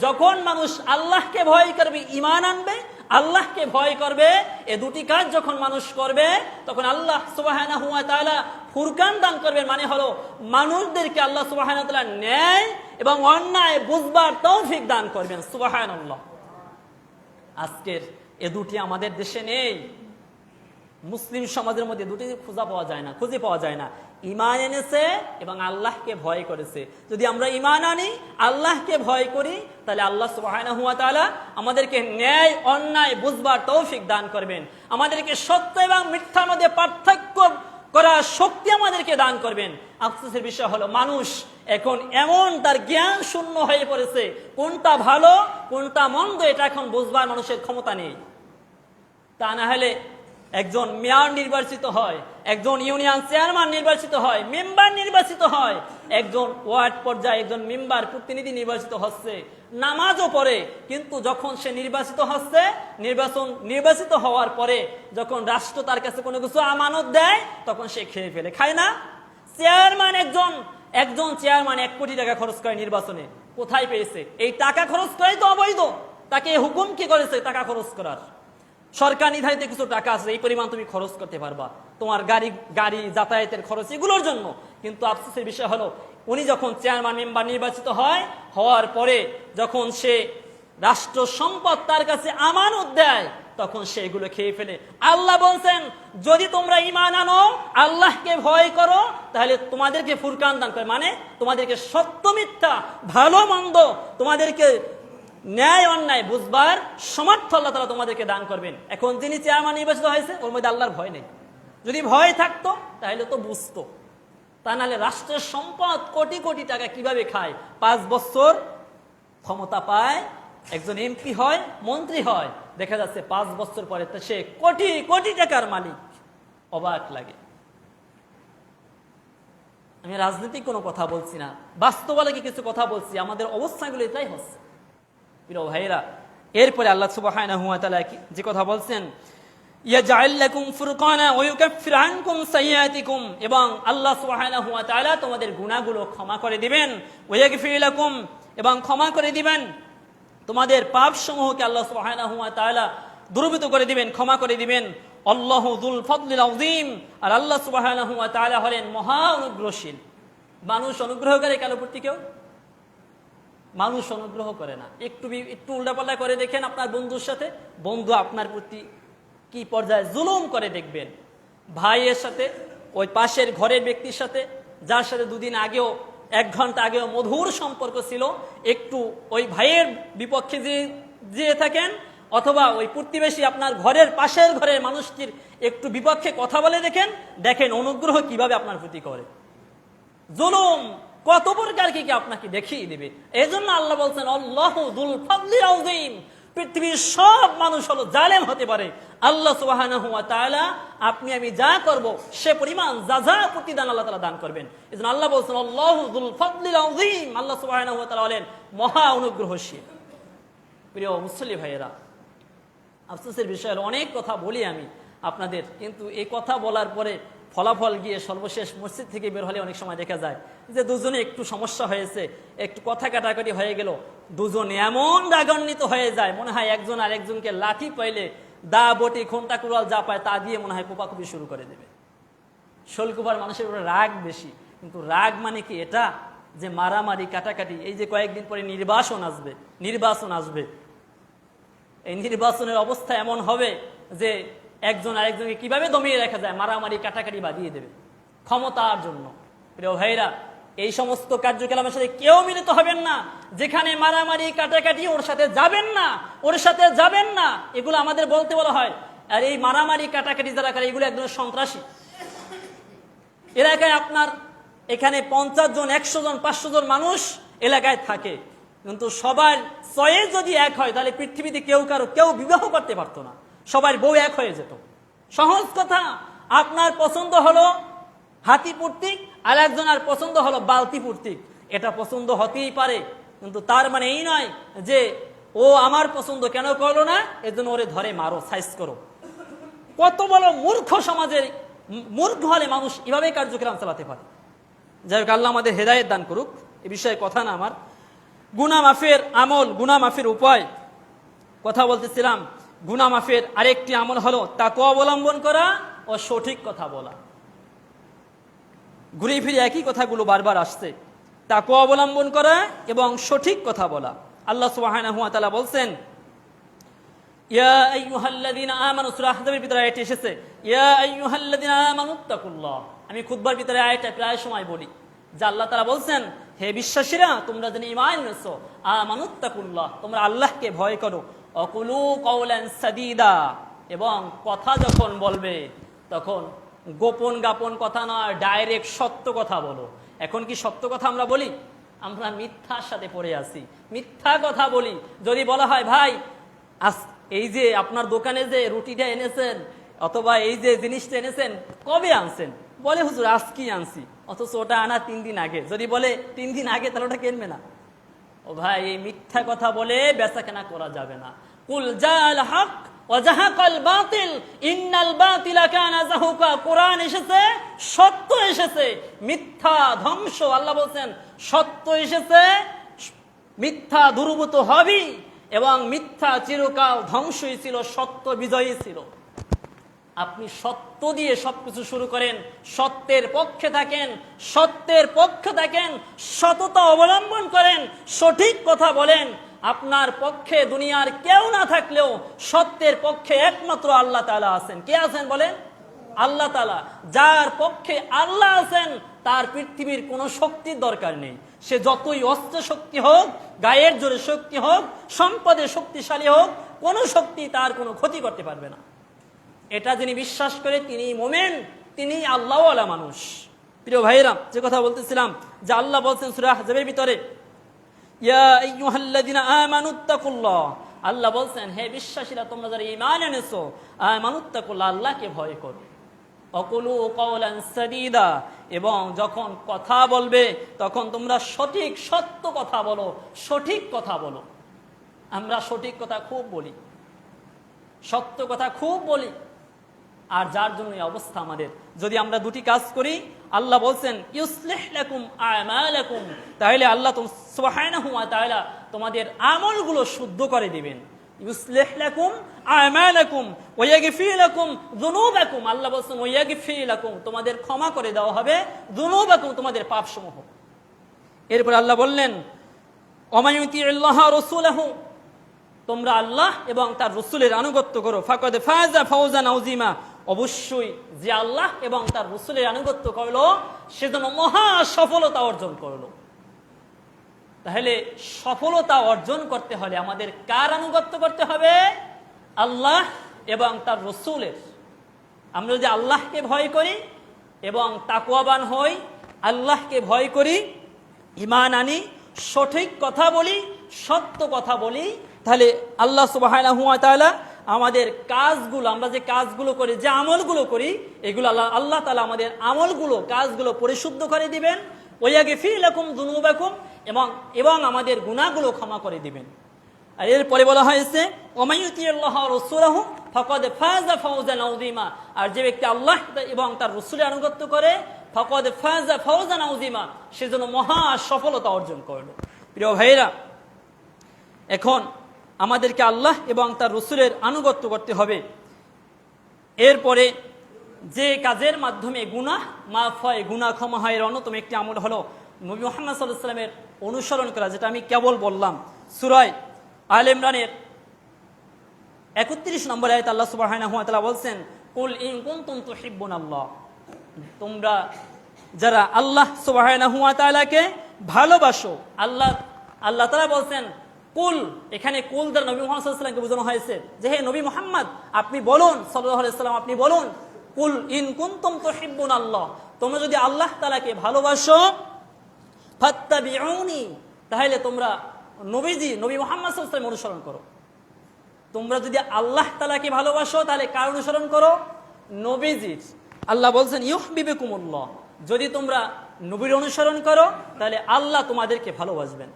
যখন মানুষ আল্লাহকে ভয় করবে, ঈমান আনবে, আল্লাহকে ভয় করবে। এ দুটি কাজ যখন মানুষ করবে তখন আল্লাহ সুবহানাহু ওয়া তাআলা ফুরকান দান করবেন, মানে হলো মানুষদেরকে আল্লাহ সুবহানাহু ওয়া তাআলা ন্যায় এবং অন্যায় বুঝবার তৌফিক দান করবেন। সুবহানাল্লাহ। আজকের এ দুটি আমাদের দেশে নেই। মুসলিম সমাজের মধ্যে দুটি খুঁজে পাওয়া যায় না। ঈমান এনেছে এবং আল্লাহকে ভয় করেছে। যদি আমরা ঈমান আনি, আল্লাহকে ভয় করি, তাহলে আল্লাহ সুবহানাহু ওয়া তাআলা আমাদেরকে ন্যায় অন্যায় বুঝবার তৌফিক দান করবেন, আমাদেরকে সত্য এবং মিথ্যার মধ্যে পার্থক্য করার শক্তি আমাদেরকে দান করবেন। আফসোসের বিষয় হলো মানুষ এখন এমন তার জ্ঞান শূন্য হয়ে পড়েছে, কোনটা ভালো কোনটা মন্দ এটা এখন বুঝবার মানুষের ক্ষমতা নেই। তা না হলে একজন মেয়র নির্বাচিত হয়, একজন ইউনিয়ন চেয়ারম্যান নির্বাচিত হয়, মেম্বার নির্বাচিত হয়, একজন ওয়ার্ড পর্যায়ে একজন মেম্বার প্রতিনিধি নির্বাচিত হচ্ছে, নামাজও পড়ে, কিন্তু যখন সে নির্বাচিত হচ্ছে, নির্বাচিত হওয়ার পরে যখন রাষ্ট্র তার কাছে কোনো কিছু আমানত দেয় তখন সে খেয়ে ফেলে, খায় না। চেয়ারম্যান একজন চেয়ারম্যান 1 কোটি টাকা খরচ করে নির্বাচনে, কোথায় পেয়েছে? এই টাকা খরচ করাই তো অবৈধ। তাকে হুকুম কি করেছে টাকা খরচ করার? সরকার নির্ধারিত কিছু টাকা আছে, এই পরিমাণ তুমি খরচ করতে পারবা তোমার গাড়ি যাতায়াতের খরচ এগুলোর জন্য। কিন্তু আফসোসের বিষয় হলো উনি যখন চেয়ারম্যান মেম্বার নির্বাচিত হওয়ার পরে যখন সে রাষ্ট্র সম্পদ তার কাছে আমানত দেয় তখন সে এগুলো খেয়ে ফেলে। আল্লাহ বলছেন যদি তোমরা ঈমান আনো, আল্লাহকে ভয় করো, তাহলে তোমাদেরকে ফুরকান দান করে, মানে তোমাদেরকে সত্য মিথ্যা ভালো মন্দ তোমাদেরকে ন্যায় অন্যায় বুঝবার সমর্থ আল্লাহ তাআলা তোমাদেরকে দান করবেন। এখন যিনি চেয়ারম্যান নির্বাচিত হয়েছে ওর মধ্যে আল্লাহর ভয় নেই। যদি ভয় থাকতো তাহলে তো বুঝতো। তা নাহলে রাষ্ট্রের সম্পদ কোটি কোটি টাকা কিভাবে খায়? 5 বছর ক্ষমতা পায়, একজন এমপি হয়, মন্ত্রী হয়, দেখা যাচ্ছে 5 বছর পরে সে কোটি কোটি টাকার মালিক। অবাক লাগে। আমি রাজনৈতিক কোনো কথা বলছি না, বাস্তবতাকে কিছু কথা বলছি, আমাদের অবস্থাগুলো এটাই হচ্ছে প্রিয় ভাইরা। এরপরে আল্লাহ সুবহানাহু ওয়া তাআলা যে কথা বলছেন, ইয়াজআল লাকুম ফুরকানা ওয়া ইউকাফির আনকুম সাইয়্যাতিকুম, এবং আল্লাহ সুবহানাহু ওয়া তাআলা তোমাদের গুনাহগুলো ক্ষমা করে দিবেন, ওয়া ইয়াগফির লাকুম, এবং ক্ষমা করে দিবেন তোমাদের পাপসমূহকে আল্লাহ সুবহানাহু ওয়া তাআলা দূরীভূত করে দিবেন, ক্ষমা করে দিবেন। আল্লাহু যুল ফাদলিল আযীম, আর আল্লাহ সুবহানাহু ওয়া তাআলা হলেন মহা অনুগ্রহশীল। মানুষ অনুগ্রহ করে কারো প্রতি? কেউ মানুষ অনুগ্রহ করে না। একটু উল্টাপাল্টা করে দেখেন আপনার বন্ধুর সাথে, বন্ধু আপনার প্রতি কি পর্যায়ে জুলুম করে দেখবেন। ভাইয়ের সাথে, ওই পাশের ঘরের ব্যক্তির সাথে যার সাথে 2 দিন আগেও 1 ঘন্টা আগেও মধুর সম্পর্ক ছিল, একটু ওই ভাইয়ের বিপক্ষে যে থাকেন, অথবা ওই প্রতিবেশী আপনার ঘরের পাশের ঘরের মানুষটির একটু বিপক্ষে কথা বলে দেখেন অনুগ্রহ কিভাবে আপনার প্রতি করে। জুলুম কত প্রকার কি আপনাকে দেখিয়ে দিবে। এই জন্য আল্লাহ বলছেন আল্লাহু যুল ফাদলিল আযীম, পৃথিবীর সব মানুষ হলো জালেম হতে পারে, আল্লাহ সুবহানাহু ওয়া তাআলা আপনি আমি যা করব সে পরিমাণ যা প্রতিদান আল্লাহ তাআলা দান করবেন। এজন্য আল্লাহ বলছেন আল্লাহু যুল ফাদলিল আযীম, আল্লাহ সুবহানাহু ওয়া তাআলা হলেন মহা অনুগ্রহশীল। প্রিয় মুসলিম ভাইয়েরা, আফসোসের বিষয় অনেক কথা বলি আমি আপনাদের, কিন্তু এই কথা বলার পরে ফলাফল গিয়ে সর্বশেষ মসজিদ থেকে বের হলে অনেক সময় দেখা যায় যে দুজনে একটু সমস্যা হয়েছে, একটু কথা কাটাকাটি হয়ে গেল, দুজন এমন রাগান্বিত হয়ে যায় মনে হয় একজন আর একজনকে লাঠি পাইলে দা বটি খুন্তা কুড়াল যা পায় তা দিয়ে মনে হয় কোপাকুপি শুরু করে দেবে। শোলকুপার মানুষের উপরে রাগ বেশি, কিন্তু রাগ মানে কি এটা যে মারামারি কাটাকাটি? এই যে কয়েকদিন পরে নির্বাচন আসবে, এই নির্বাচনের অবস্থা এমন হবে যে একজন আরেকজনকে কিভাবে দমিয়ে রাখা যায়, মারামারি কাটাকাটি বাঁধিয়ে দেবে ক্ষমতার জন্য। প্রিয় ভাইরা, এই সমস্ত কার্যকলাপের সাথে কেউ মিলিত হবেন না। যেখানে মারামারি কাটাকাটি ওর সাথে যাবেন না, এগুলো আমাদের বলতে বলা হয়। আর এই মারামারি কাটাকাটি যারা করে এগুলো একদম সন্ত্রাসী। এলাকায় আপনার এখানে 50 জন 100 জন 500 জন মানুষ এলাকায় থাকে, কিন্তু সবার চয়েস যদি এক হয় তাহলে পৃথিবীতে কেউ বিবাহ করতে পারতো না, সবার বউ এক হয়ে যেত। সহজ কথা, আপনার পছন্দ হলো হাতি প্রতীক, আর একজনের পছন্দ হলো বালতি প্রতীক, এটা পছন্দ হতেই পারে, কিন্তু তার মানে এই নয় যে ও আমার পছন্দ কেন করলো না, এজন্য ওরে ধরে মারো, সাইজ করো। কত বড় মূর্খ সমাজের মূর্খ হলে মানুষ এভাবে কার্যক্রম চালাতে পারে। যাই হোক, আল্লাহ আমাদের হেদায়েত দান করুক। এ বিষয়ে কথা না আমার, গুনাহ মাফের আমল, গুনাহ মাফের উপায় কথা বলতেছিলাম গুনাহ মাফের আরেকটি আমল হলো তাকওয়া অবলম্বন করা ও সঠিক কথা বলা। ঘুরে ফিরে একই কথাগুলো বারবার আসছে, তাকওয়া অবলম্বন করা এবং সঠিক কথা বলা। আল্লাহ সুবহানাহু ওয়া তাআলা বলছেন, ইয়া আইয়ুহাল্লাযীনা আমানু, সূরা আহজাবের ভিতরে আয়াত এসেছে, ইয়া আইয়ুহাল্লাযীনা আমানুত্তাকুল্লাহ। আমি খুতবার ভিতরে আয়াতটা প্রায় সময় বলি যে আল্লাহ তাআলা বলছেন, হে বিশ্বাসীরা, তোমরা যিনি ঈমান এনেছো, আমানুত্তাকুল্লাহ, তোমরা আল্লাহকে ভয় করো, অকুলু কওলান সাদীদা, এবং কথা যখন বলবে তখন গোপন গাপন কথা নয়, ডাইরেক্ট সত্য কথা বলো। এখন কি সত্য কথা আমরা বলি? আমরা মিথ্যার সাথে পড়ে আছি, মিথ্যা কথা বলি। যদি বলা হয়, ভাই এই যে আপনার দোকানে যে রুটিটা এনেছেন অথবা এই যে জিনিসটা এনেছেন কবে আনছেন? বলে হুজুর আজকেই আনছি, অথচ ওটা আনা 3 দিন আগে। যদি বলে 3 দিন আগে, তাহলে ওটা কিনবে না। ও ভাই, এই মিথ্যা কথা বলে বেচাকেনা করা যাবে না। কুল জাল হক ওয়া জাহাকাল বাতিল ইন্নাল বাতিলা কানা যাহুকা। কোরআন এসেছে, সত্য এসেছে, মিথ্যা ধ্বংস। আল্লাহ বলছেন সত্য এসেছে, মিথ্যা দূরীভূত হবে, এবং মিথ্যা চিরকাল ধ্বংসই ছিল, সত্য বিজয়ী ছিল। আপনি সত্য দিয়ে সবকিছু শুরু করেন, সত্যের পক্ষে থাকেন, সত্যের পক্ষে থাকেন, সততা অবলম্বন করেন, সঠিক কথা বলেন। আপনার পক্ষে দুনিয়ার কেউ না থাকলেও সত্যের পক্ষে একমাত্র আল্লাহ তাআলা আছেন। কে আছেন বলেন? আল্লাহ তাআলা। যার পক্ষে আল্লাহ আছেন তার পৃথিবীর কোনো শক্তির দরকার নেই। সে যতই অস্ত্র শক্তি হোক, গায়ের জোরে শক্তি হোক, সম্পদে শক্তিশালী হোক, কোনো শক্তি তার কোনো ক্ষতি করতে পারবে না। এটা যিনি বিশ্বাস করে তিনি মুমিন, তিনি আল্লাহওয়ালা মানুষ। প্রিয় ভাইরা, যে কথা বলতেছিলাম যে আল্লাহ বলছেন সূরা আহজাবের ভিতরে, ইয়া আইয়ুহাল্লাযীনা আমানুত্তাকুল্লাহ, আল্লাহ বলছেন হে বিশ্বাসীরা, তোমরা যারা ঈমান এনেছো, আমানুত্তাকুল্লাহ, আল্লাহকে ভয় করো, অকুলু কওলান সাদীদা, এবং যখন কথা বলবে তখন তোমরা সঠিক সত্য কথা বলো, সঠিক কথা বলো। আমরা সঠিক কথা খুব বলি, সত্য কথা খুব বলি, আর যার জন্য এই অবস্থা আমাদের। যদি আমরা দুটি কাজ করি, আল্লাহ বলছেন ইউসলিহ লাকুম আমালাকুম, তাহলে আল্লাহ সুবহানাহু ওয়া তাআলা তোমাদের আমলগুলো শুদ্ধ করে দিবেন। ইউসলিহ লাকুম আমালাকুম ওয়া ইয়াগফির লাকুম যুনুবাকুম, আল্লাহ বলছেন ওয়া ইয়াগফির লাকুম, তোমাদের ক্ষমা করে দেওয়া হবে, যুনুবাকুম, তোমাদের পাপসমূহ। এরপর আল্লাহ বললেন ওয়া মান ইউতিইল্লাহ ওয়া রাসূলাহু, তোমরা আল্লাহ এবং তার রাসূলের আনুগত্য করো, ফাকাদ ফাযা ফাওজান আযীমা, অবশ্যই যে আল্লাহ এবং তার রাসূলের আনুগত্য করলো সে যেন মহা সফলতা অর্জন করলো। তাহলে সফলতা অর্জন করতে হলে আমাদের কার আনুগত্য করতে হবে? আল্লাহ এবং তার রাসূলের। আমরা যদি আল্লাহকে ভয় করি এবং তাকওয়াবান হই, আল্লাহকে ভয় করি, ঈমান আনি, সঠিক কথা বলি, সত্য কথা বলি, তাহলে আল্লাহ সুবহানাহু ওয়া তাআলা আমাদের কাজগুলো, আমরা যে কাজগুলো করি, যে আমলগুলো করি, এগুলো আল্লাহ তাআলা আমাদের আমলগুলো, কাজগুলো পরিশুদ্ধ করে দিবেন। ওয়া ইয়াগফির লাকুম যুনুবাকুম, এবং আমাদের গুনাহগুলো ক্ষমা করে দিবেন। আর এরপরে বলা হয়েছে ওয়া মান ইউতিইল্লাহ ওয়া রাসূলাহু ফাকাদ ফাযা ফাওজান আযীমা, আর যে ব্যক্তি আল্লাহ এবং তার রাসূলের আনুগত্য করে, ফাকাদ ফাযা ফাওজান আযীমা, সে যেন মহা সফলতা অর্জন করলো। প্রিয় ভাইরা, এখন আমাদেরকে আল্লাহ এবং তার রাসূলের আনুগত্য করতে হবে। এরপরে যে কাজের মাধ্যমে গুনাহ মাফ হয়, গুনাহ ক্ষমা হয়, এর অন্যতম একটি আমল হলো নবী মুহাম্মদ সাল্লাল্লাহু আলাইহি ওয়াসাল্লামের অনুসরণ করা, যেটা আমি কেবল বললাম। সূরা আলে ইমরানের 31 নম্বর আয়াতে আল্লাহ সুবহানাহু ওয়া তাআলা বলছেন, কুল ইন কুনতুম তুহিব্বুনাল্লাহ, তোমরা যারা আল্লাহ সুবহানাহু ওয়া তাআলাকে ভালোবাসো। আল্লাহ তাআলা বলছেন কুল, এখানে কুল দ্বারা নবী মুহাম্মদ সাল্লাল্লাহু আলাইহি ওয়াসাল্লামকে বোঝানো হয়েছে যে হে নবী মুহাম্মদ, আপনি বলুন, সাল্লাল্লাহু আলাইহি ওয়াসাল্লাম, আপনি বলুন, কুল ইন কুনতুম তুহিব্বুনাল্লাহ, তোমরা যদি আল্লাহ তাআলাকে ভালোবাসো, ফাত্তাবিউনি, তাহলে তোমরা নবী মুহাম্মদ সাল্লাল্লাহু আলাইহি ওয়াসাল্লাম অনুসরণ করো। তোমরা যদি আল্লাহ তাআলাকে ভালোবাসো তাহলে কার অনুসরণ করো? নবীজির। আল্লাহ বলছেন ইউহিব্বুকুমুল্লাহ, যদি তোমরা নবীর অনুসরণ করো তাহলে আল্লাহ তোমাদেরকে ভালোবাসবেন।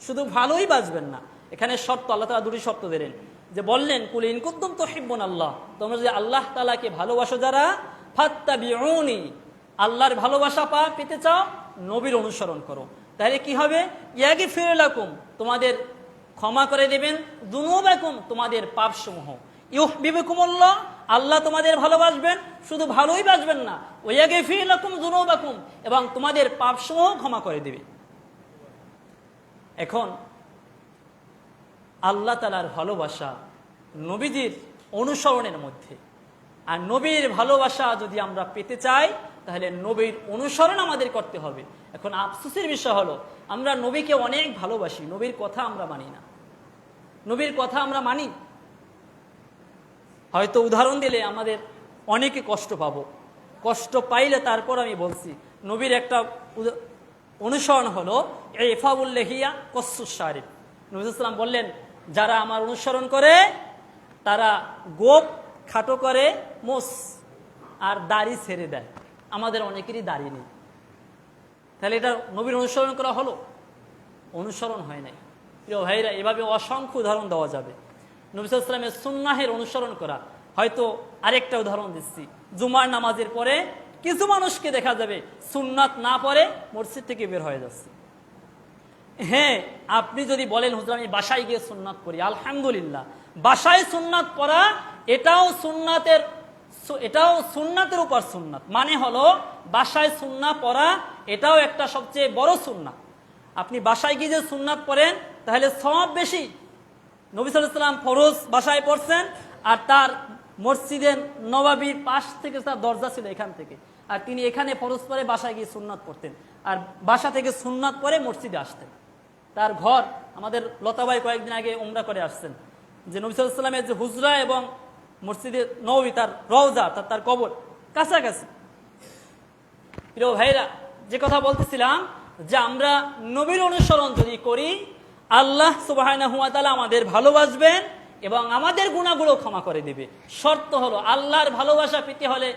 শুধু ভালোই বাসবেন না, এখানে শর্ত, আল্লাহ তাআলা দুটি শর্ত দিলেন, যে বললেন কুল ইন কুনতুম তুহিব্বুনাল্লাহ, তোমরা যদি আল্লাহ তাআলাকে ভালোবাসো যারা, ফাত্তাবিউনি, আল্লাহর ভালোবাসা পেতে চাও, নবীর অনুসরণ করো। তাহলে কি হবে? ইয়াগফির লাকুম, তোমাদের ক্ষমা করে দেবেন যুনুবাকুম, তোমাদের পাপসমূহ। ইউহিব্বুকুমুল্লাহ, আল্লাহ তোমাদের ভালোবাসবেন, শুধু ভালোই বাসবেন না, ওয়ায়াগফির লাকুম যুনুবাকুম, এবং তোমাদের পাপসমূহ ক্ষমা করে দেবে। এখন আল্লাহ তাআলার ভালোবাসা নবীজির অনুসরণের মধ্যে, আর নবীর ভালোবাসা যদি আমরা পেতে চাই তাহলে নবীর অনুসরণ আমাদের করতে হবে। এখন আফসোসের বিষয় হলো আমরা নবীকে অনেক ভালোবাসি, নবীর কথা আমরা মানি না। নবীর কথা আমরা মানি, হয়তো উদাহরণ দিলে আমাদের অনেকে কষ্ট পাবো, কষ্ট পাইলে তারপর আমি বলছি। নবীর একটা অনুসরণ হলো ইফাউল লিহিয়া কসসুস শারিব। নবী সাল্লাল্লাহু আলাইহি ওয়াসাল্লাম বললেন, যারা আমার অনুসরণ করে তারা গোপ খাটো করে মোস আর দাড়ি ছেড়ে দেয়। আমাদের অনেকেরই দাড়ি নেই, তাহলে এটা নবীর অনুসরণ করা হলো? অনুসরণ হয় নাই। প্রিয় ভাইরা, এভাবে অসংখ্য উদাহরণ দেওয়া যাবে। নবী সাল্লাল্লাহু আলাইহি ওয়াসাল্লামের সুন্নাহের অনুসরণ করা। হয়তো আরেকটা উদাহরণ দিচ্ছি, জুমার নামাজের পরে কিছু মানুষকে দেখা যাবে সুন্নাত না পড়ে মসজিদ থেকে বের হয়ে যাচ্ছে। হ্যাঁ, আপনি যদি বলেন হুজুর আমি বাসায় গিয়ে সুন্নাত পড়ি, আলহামদুলিল্লাহ, বাসায় সুন্নাত পড়া এটাও সুন্নাতের উপর সুন্নাত। মানে হলো বাসায় সুন্নাত পড়া এটাও একটা সবচেয়ে বড় সুন্নাত। আপনি বাসায় গিয়ে যে সুন্নাত পড়েন তাহলে সওয়াব বেশি। নবী সাল্লাল্লাহু আলাইহি ওয়াসাল্লাম ফরজ বাসায় পড়ছেন, আর তার মসজিদের নবাবীর পাশ থেকে তার দরজা ছিল এখান থেকে, আর তিনি এখানে ফরজ পড়ে বাসায় গিয়ে সুন্নাত পড়তেন, আর বাসা থেকে সুন্নাত পড়ে মসজিদে আসতেন। তার ঘর, আমাদের লতাবাই কয়েকদিন আগে উমরা করে আসছেন, যে নবী সাল্লাল্লাহু আলাইহি ওয়াসাল্লামের যে হুজরা এবং মসজিদে নববী, তার রওজা, তার কবর কাছাকাছি। প্রিয় ভাইরা, যে কথা বলতেছিলাম যে আমরা নবীর অনুসরণ যদি করি আল্লাহ সুবহানাহু ওয়া তাআলা আমাদের ভালোবাসবেন এবং আমাদের গুনাহগুলো ক্ষমা করে দিবে। শর্ত হলো আল্লাহর ভালোবাসা পেতে হলে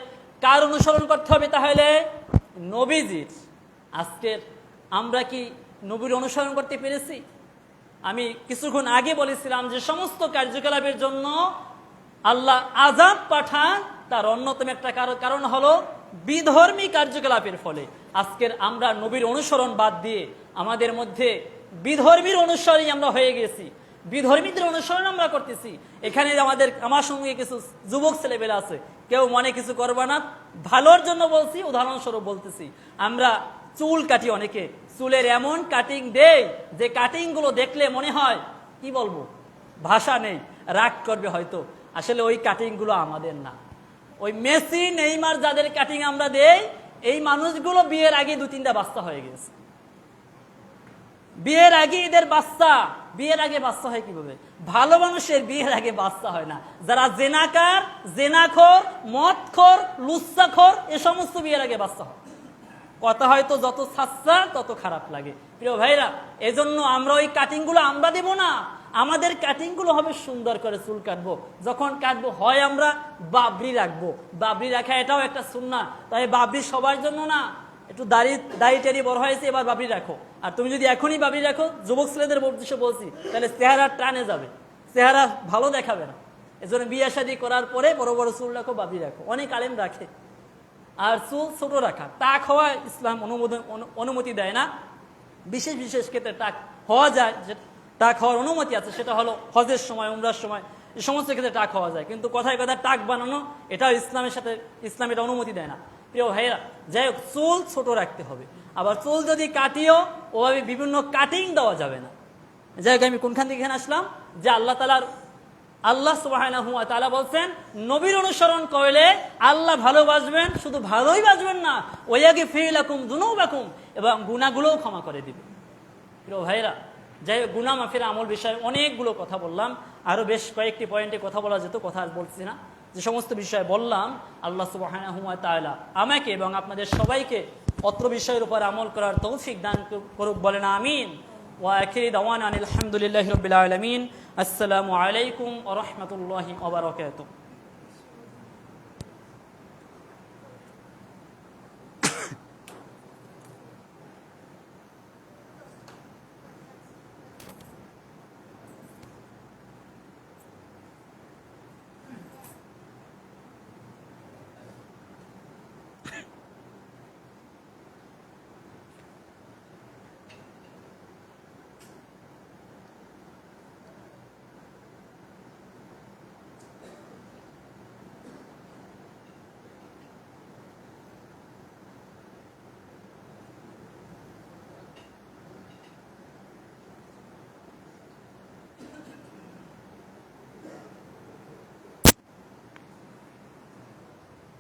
কার অনুসরণ করতে হবে? তাহলে নবীজির। আজকের আমরা কি নবীর অনুসরণ করতে পেরেছি? আমি কিছুক্ষণ আগে বলেছিলাম যে সমস্ত কার্যকলাপের জন্য আল্লাহ আযাব পাঠান, তার অন্যতম একটা কারণ হলো বিধর্মী কার্যকলাপের ফলে। আজকের আমরা নবীর অনুসরণ বাদ দিয়ে আমাদের মধ্যে বিধর্মীর অনুসরণী আমরা হয়ে গেছি, বিধর্মীদের অনুসরণ আমরা করতেছি। এখানে আমার সঙ্গে কিছু যুবক ছেলেবেলা আছে, কেউ মনে কিছু করবে না, ভালোর জন্য বলছি, উদাহরণস্বরূপ বলতেছি। আমরা চুল কাটি, অনেকে চুলের এমন কাটিং দেয় যে কাটিং গুলো দেখলে মনে হয় কি বলবো, ভাষা নেই, রাগ করবে হয়তো। আসলে ওই কাটিং গুলো আমাদের না। ওই মেসি নেইমার যাদের কাটিং আমরা দেই, এই মানুষগুলো বিয়ের আগে 2-3টা বাচ্চা হয়ে গেছে। বিয়ের আগে এদের বাচ্চা, বিয়ের আগে বাচ্চা হয় কিভাবে? ভালো মানুষের বিয়ের আগে বাচ্চা হয় না। যারা জেনাকার, জেনাখোর, মদখোর, লুচ্চাখোর, এ সমস্ত বিয়ের আগে বাচ্চা হয়। কথা হয়তো যত সাচ্চা তত খারাপ লাগে। প্রিয় ভাইরা, এজন্য আমরা ওই কাটিং গুলো আমরা দেব না, আমাদের কাটিং গুলো হবে সুন্দর করে চুল কাটবো। যখন কাটবো হয় আমরা বাবরি রাখবো, বাবরি রাখা এটাও একটা সুন্নাহ। তাই বাবরি সবার জন্য না, একটু দাড়ি টেরি বড় হয়েছে এবার বাবরি রাখো। আর তুমি যদি এখনই বাবরি রাখো, যুবক ছেলেদের উদ্দেশ্যে বলছি, তাহলে চেহারা টানে যাবে, চেহারা ভালো দেখাবে না। এজন্য বিয়ে শাদী করার পরে বড় বড় চুল রাখো, বাবরি রাখো। অনেক আলেম রাখে। আর চুল ছোট রাখা, টাক হওয়া ইসলাম অনুমতি দেয় না। বিশেষ বিশেষ ক্ষেত্রে টাক হওয়া যায়, যে টাক হওয়ার অনুমতি আছে, সেটা হলো হজের সময়, উমরার সময়, এই সমস্ত ক্ষেত্রে টাক হওয়া যায়। কিন্তু কথায় কথায় টাক বানানো, এটাও ইসলামের সাথে, ইসলাম এটা অনুমতি দেয় না। প্রিয় ভাইয়েরা, যাই হোক, চুল ছোট রাখতে হবে। আবার চুল যদি কাটিও, ওভাবে বিভিন্ন কাটিং দেওয়া যাবে না। যাই হোক, আমি কোনখান থেকে এখানে আসলাম, যে আল্লাহ সুবহানাহু ওয়া তাআলা বলছেন নবীর অনুসরণ করলে আল্লাহ ভালোবাসবেন, শুধু ভালোই বাসবেন না, ওয়ায়াগফির লাকুম যুনুবাকুম, এবং গুনাহগুলোও ক্ষমা করে দিবেন। প্রিয় ভাইরা, যাই হোক, গুনাহ মাফের আমল বিষয়ে অনেকগুলো কথা বললাম, আরো বেশ কয়েকটি পয়েন্টে কথা বলা যেত, কথা আর বলছি না। যে সমস্ত বিষয় বললাম, আল্লাহ সুবহানাহু ওয়া তাআলা আমাকে এবং আপনাদের সবাইকে অত্র বিষয়ের উপর আমল করার তৌফিক দান করুক, বলেন আমিন। ওয়া আখিরি দাওয়ানা আলহামদুলিল্লাহি রাব্বিল আলামিন। আসসালামু আলাইকুম ওয়া রাহমাতুল্লাহি ওয়া বারাকাতুহু।